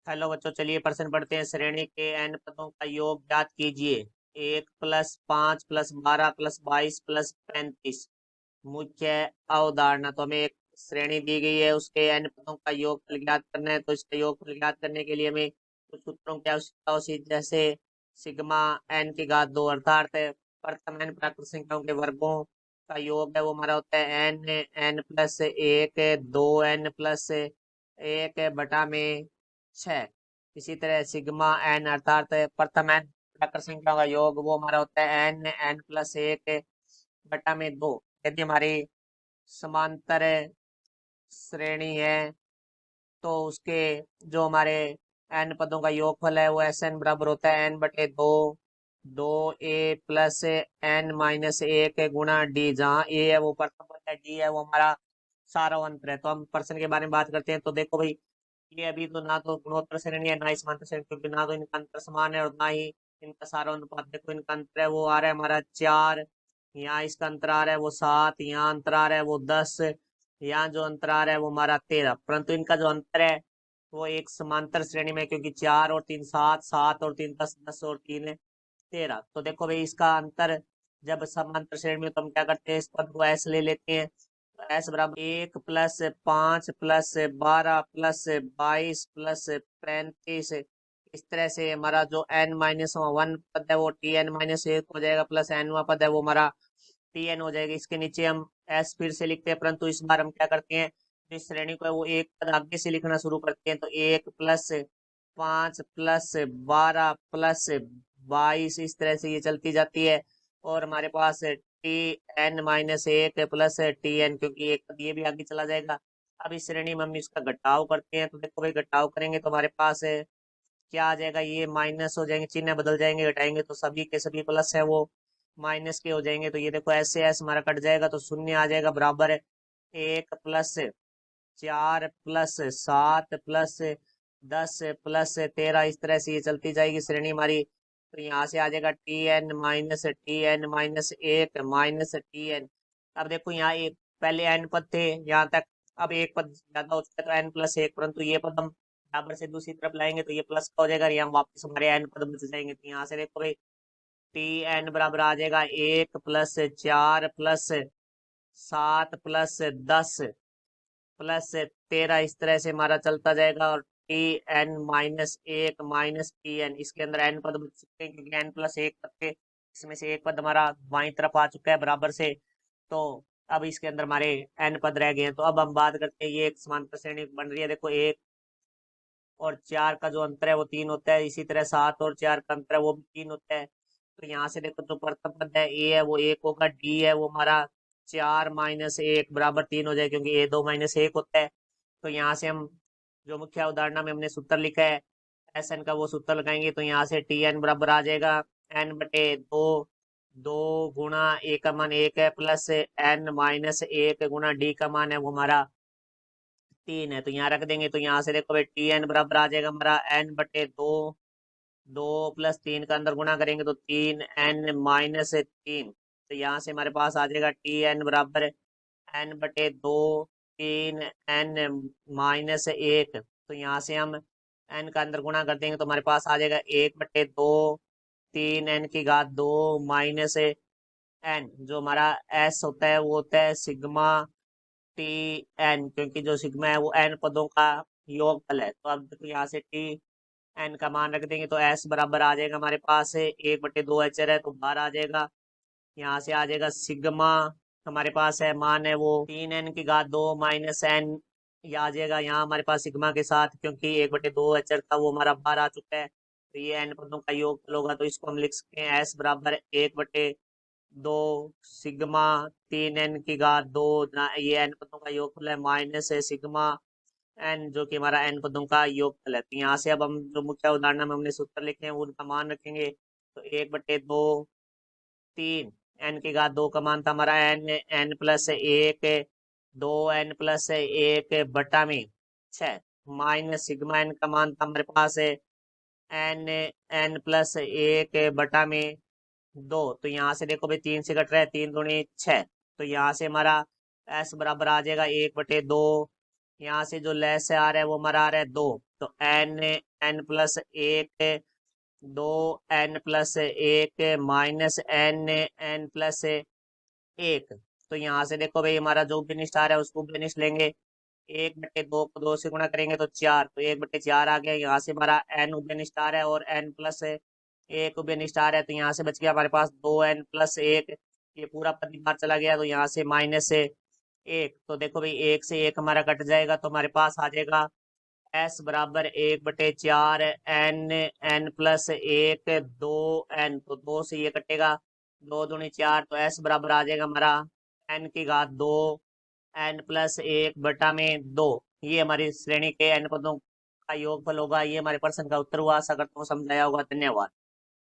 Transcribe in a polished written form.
Hello बच्चों, चलिए प्रश्न पढ़ते हैं। श्रेणी के n पदों का योग ज्ञात कीजिए। 1 + 5 + 22 + 22 मुख्य अवधारणा। तो हमें एक श्रेणी दी गई है, उसके n पदों का योगफल ज्ञात करना है। तो इसका योगफल ज्ञात करने के लिए हमें कुछ सूत्रों की आवश्यकता होती है, जैसे सिग्मा n की घात 2, अर्थात प्रथम n प्राकृत संख्याओं के वर्गों का योग है, वो हमारा होता है n+1 2n+1/6। इसी तरह सिग्मा n अर्थात प्रथम n प्राकृत संख्याओं का योग, वो हमारा होता है n+1/2। यदि हमारी समांतर श्रेणी है तो उसके जो हमारे n पदों का योगफल है वो Sn बराबर होता है n/2 2a + n-1 जहाँ a है वो प्रथम पद है, d है वो हमारा सारवंत है। तो हम प्रश्न के बारे में बात करते हैं। तो देखो भाई, ये अभी तो ना तो गुणोत्तर श्रेणी है ना ही समांतर श्रेणी, क्योंकि ना तो इनका अंतर समान है और ना ही इनका सारानुपात। देखो इनका अंतर है वो आ रहा है हमारा 4, यहाँ इसका अंतर आ रहा है वो 7, यहाँ अंतर आ रहा है वो 10, यहाँ जो अंतर आ रहा है वो हमारा 13। परंतु इनका जो अंतर है वो एक समांतर श्रेणी में, क्योंकि 4 और 3 7, 7 और 3 10, 10 और 3 13। तो देखो भाई, इसका अंतर जब समांतर श्रेणी में तो हम क्या करते हैं, इस पद को ऐसे ले लेते हैं। एस बराबर 1 + 5 + 12 + 22 + 35। इस तरह से हमारा जो n-1 पद है वो Tn-1 हो जाएगा, प्लस n पद है वो हमारा Tn हो जाएगा। इसके नीचे हम s फिर से लिखते हैं, परंतु इस बार हम क्या करते हैं, जिस श्रेणी को है वो एक पद आगे से लिखना शुरू करते हैं। तो 1 + 5 + 12 + 22, इस तरह से ये चलती जाती है। और हमारे पास Tn-1 + Tn, क्योंकि एक पद ये भी आगे चला जाएगा। अब इस श्रेणी में हम इसका घटाव करते हैं। तो देखो भाई, घटाव करेंगे तो हमारे पास क्या आ जाएगा, ये माइनस हो जाएंगे, चिन्ह बदल जाएंगे, घटाएंगे तो सभी के सभी प्लस है वो माइनस के हो जाएंगे। तो ये देखो ऐसे ऐसे हमारा कट जाएगा, तो शून्य आ जाएगा बराबर है 1 + 4 + 7 + 10 + 13। इस तरह से ये चलती जाएगी श्रेणी हमारी। तो यहाँ से आ जाएगा Tn-1 अब देखो यहाँ एक पहले n पद थे यहाँ तक, अब एक पद ज्यादा हो चुका है तो n+1, परंतु ये पद हम बराबर से दूसरी तरफ लाएंगे तो ये प्लस का हो जाएगा, यहाँ वापस हमारे n पद बच जाएंगे। तो यहाँ से देखो भाई, Tn बराबर आ जाएगा 1 + 4 + 7 + 10 + 13। इस तरह से हमारा चलता जाएगा। और Tn-1 - Tn, इसके अंदर n पद बच चुके हैं, क्योंकि n+1 पद थे, इसमें से एक पद हमारा बाई तरफ आ चुका है बराबर से। तो अब इसके अंदर हमारे n पद रह गए हैं। तो अब हम बात करते हैं, ये एक समांतर श्रेणी बन रही है। देखो 1 और 4 का जो अंतर है वो 3 होता है, इसी तरह 7 और 4 का अंतर है वो भी 3 होता है। तो यहाँ से देखो, जो प्रथम पद है ए है वो 1 होगा, डी है वो हमारा 4 - 1 बराबर 3 हो जाए, क्योंकि a2 - 1 होता है। तो यहाँ से हम जो मुख्य अवधारणा में हमने सूत्र लिखा है एस एन का, वो सूत्र लगाएंगे। तो यहाँ से टी एन बराबर आ जाएगा n/2, 2 × a का मान 1 है, प्लस n-1 गुना डी का मान है वो हमारा 3 है। तो यहाँ रख देंगे। तो यहाँ से देखो भाई, Tn बराबर आ जाएगा हमारा n/2, 2 + 3 का अंदर गुणा करेंगे तो 3n - 3। तो यहाँ से हमारे पास आ जाएगा Tn बराबर n/2, 3n - 1। तो यहाँ से हम n का अंदर गुणा कर देंगे तो हमारे पास आ जाएगा 1/2, 3n की घात 2 माइनस n। जो हमारा s होता है वो होता है सिग्मा Tn, क्योंकि जो सिग्मा है वो n पदों का योगफल है। तो अब देखो यहाँ से Tn का मान रख देंगे तो s बराबर आ जाएगा हमारे पास 1/2 एचर है तो बाहर आ जाएगा। यहाँ से आ जाएगा सिग्मा, हमारे पास है मान है वो 3n की घात 2 माइनस n। ये आ जाएगा यहाँ हमारे पास सिग्मा के साथ, क्योंकि 1/2 एचर था वो हमारा बाहर आ चुका है। तो ये n पदों का योगफल होगा। तो इसको हम लिख सकते हैं s बराबर 1/2 सिग्मा 3n की घात 2, ये n पदों का योगफल है, माइनस है सिग्मा n जो कि हमारा n पदों का योगफल है। तो यहाँ से अब हम जो मुख्य उदाहरण में हमने सूत्र लिखे हैं उनका मान रखेंगे। तो 1/2, 3 n की घात 2 का मान था हमारा n+1, 2n+1/6 minus sigma n का मान था हमारे पास n+1/2। तो यहाँ से देखो भाई, 3 से कट रहा है, 3 दूनी 6। तो यहाँ से हमारा s बराबर आ जाएगा 1/2 यहाँ से जो लेस से आ रहा है वो हमारा आ रहा है 2। तो n+1 2n+1 -n+1। तो यहाँ से देखो भाई हमारा जो भी निष्ठ आ रहा है उसको भी निष्ठ लेंगे। 1/2 को 2 से गुणा करेंगे तो 4, तो 1/4 आ गया। यहाँ से हमारा n उभयनिष्ठ आ रहा है और n+1 उभयनिष्ठ आ रहा है, तो यहाँ से बच गया हमारे पास 2n+1। ये पूरा पद बाहर चला गया, तो यहाँ से -1। तो देखो भाई 1 से 1 हमारा कट जाएगा, तो हमारे पास आ जाएगा s बराबर 1/4 n+1 2n। तो 2 से ये कटेगा, 2 दूनी 4, तो s बराबर आ जाएगा हमारा n⁻2 n+1/2। ये हमारी श्रेणी के n पदों का योगफल होगा। ये हमारे प्रश्न का उत्तर हुआ। आशा करता हूँ समझाया होगा। धन्यवाद।